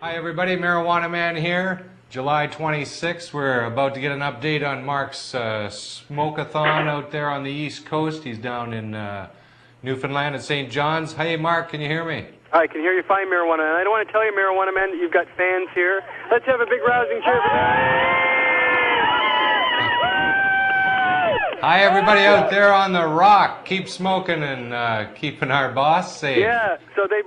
Hi everybody, Marijuana Man here. July 26th, we're about to get an update on Marc's smoke-a-thon out there on the East Coast. He's down in Newfoundland at St. John's. Hey Marc, can you hear me? I can hear you fine, Marijuana. And I don't want to tell you, Marijuana Man, that you've got fans here. Let's have a big rousing cheer for that. Hi everybody out there on the rock. Keep smoking and keeping our boss safe. Yeah, so they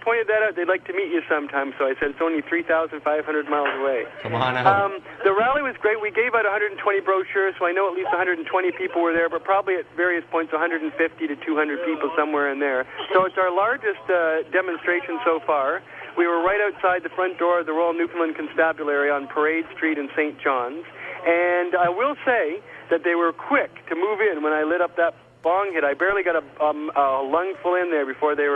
pointed that out. They'd like to meet you sometime, so I said it's only 3,500 miles away. Come on out. The rally was great. We gave out 120 brochures, so I know at least 120 people were there, but probably at various points 150 to 200 people somewhere in there. So it's our largest demonstration so far. We were right outside the front door of the Royal Newfoundland Constabulary on Parade Street in St. John's, and I will say that they were quick to move in when I lit up that bong hit. I barely got a lungful in there before they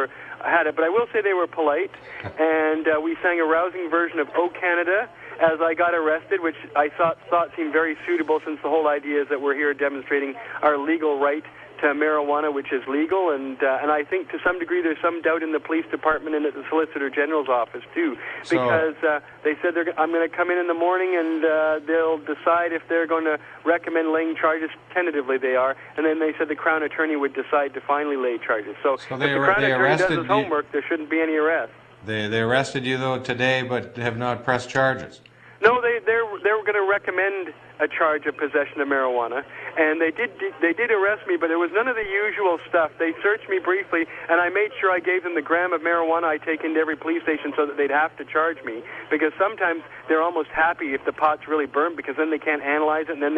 had it, but I will say they were polite, and we sang a rousing version of "O Canada" as I got arrested, which I thought seemed very suitable, since the whole idea is that we're here demonstrating our legal right to marijuana, which is legal, and I think to some degree there's some doubt in the police department and at the Solicitor General's office too, because they said I'm going to come in the morning and they'll decide if they're going to recommend laying charges. Tentatively they are, and then they said the Crown Attorney would decide to finally lay charges. So if the Crown Attorney does his homework, there shouldn't be any arrest. They arrested you though today, but have not pressed charges. No, they were going to recommend a charge of possession of marijuana, and they did arrest me, but it was none of the usual stuff. They searched me briefly, and I made sure I gave them the gram of marijuana I take into every police station so that they'd have to charge me, because sometimes they're almost happy if the pot's really burnt, because then they can't analyze it, and then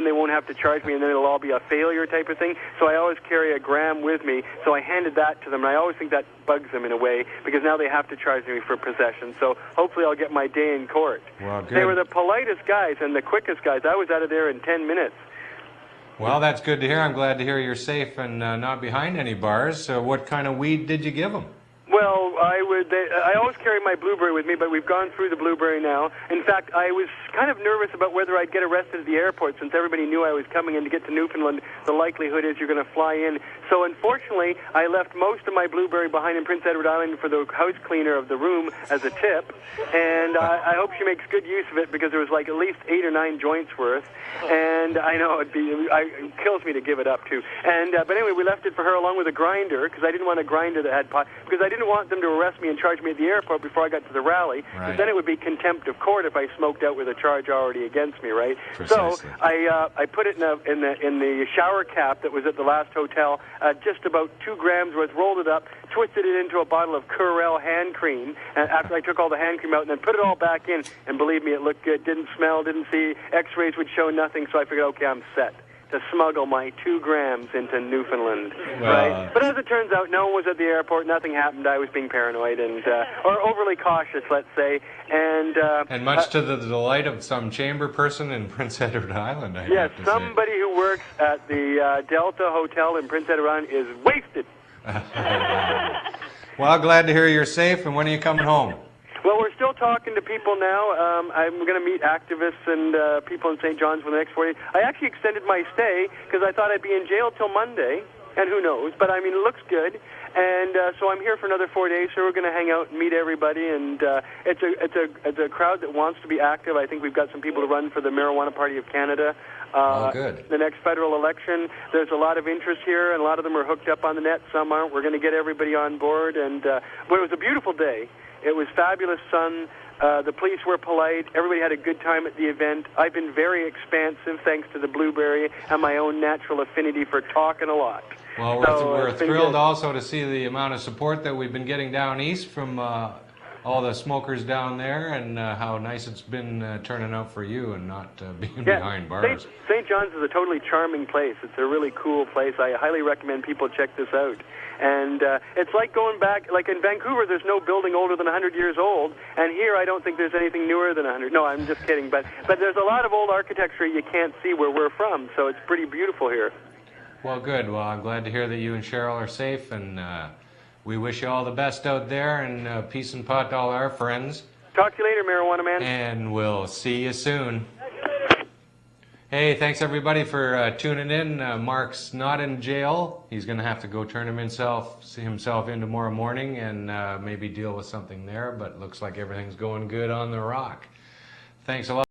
they won't have to charge me, and then it'll all be a failure type of thing. So I always carry a gram with me, so I handed that to them, and I always think that bugs them in a way, because now they have to charge me for possession. So hopefully I'll get my day in court. Well, good. They were the politest guys and the quickest guys. I was out of there in 10 minutes. Well, that's good to hear. I'm glad to hear you're safe and not behind any bars. What kind of weed did you give them? Well, I always carry my blueberry with me, but we've gone through the blueberry now. In fact, I was kind of nervous about whether I'd get arrested at the airport, since everybody knew I was coming in to get to Newfoundland. The likelihood is you're going to fly in. So unfortunately, I left most of my blueberry behind in Prince Edward Island for the house cleaner of the room as a tip, and I hope she makes good use of it, because there was like at least 8 or 9 joints worth, and I know it kills me to give it up too. And but anyway, we left it for her along with a grinder, because I didn't want a grinder that had pot, because I didn't want them to arrest me and charge me at the airport before I got to the rally, because then it would be contempt of court if I smoked out with a charge already against me, right? Precisely. So I put it in the shower cap that was at the last hotel, just about 2 grams worth, rolled it up, twisted it into a bottle of Curel hand cream, and after I took all the hand cream out, and then put it all back in, and believe me, it looked good. Didn't smell, didn't see, x-rays would show nothing, so I figured, okay, I'm set to smuggle my 2 grams into Newfoundland, right? But as it turns out, no one was at the airport, nothing happened. I was being paranoid and or overly cautious, let's say, and much to the delight of some chamber person in Prince Edward Island, I yes, have to somebody who works at the Delta Hotel in Prince Edward Island is wasted. Well, glad to hear you're safe. And when are you coming home? Well, we're still talking to people now. I'm going to meet activists and people in St. John's for the next 4 days. I actually extended my stay because I thought I'd be in jail till Monday, and who knows. But, I mean, it looks good. And so I'm here for another 4 days, so we're going to hang out and meet everybody. And it's a crowd that wants to be active. I think we've got some people to run for the Marijuana Party of Canada. Good. The next federal election. There's a lot of interest here, and a lot of them are hooked up on the net. Some aren't. We're going to get everybody on board. And but it was a beautiful day. It was fabulous sun. The police were polite. Everybody had a good time at the event. I've been very expansive thanks to the blueberry and my own natural affinity for talking a lot. Well, we're thrilled also to see the amount of support that we've been getting down east from all the smokers down there, and how nice it's been turning out for you and not being behind bars. St. John's is a totally charming place. It's a really cool place. I highly recommend people check this out. And it's like going back, like in Vancouver, there's no building older than 100 years old, and here I don't think there's anything newer than 100. No, I'm just kidding. But there's a lot of old architecture you can't see where we're from, so it's pretty beautiful here. Well, good. Well, I'm glad to hear that you and Cheryl are safe, and we wish you all the best out there, and peace and pot to all our friends. Talk to you later, Marijuana Man. And we'll see you soon. Hey, thanks everybody for tuning in. Marc's not in jail. He's going to have to go turn himself in tomorrow morning and maybe deal with something there, but looks like everything's going good on the rock. Thanks a lot.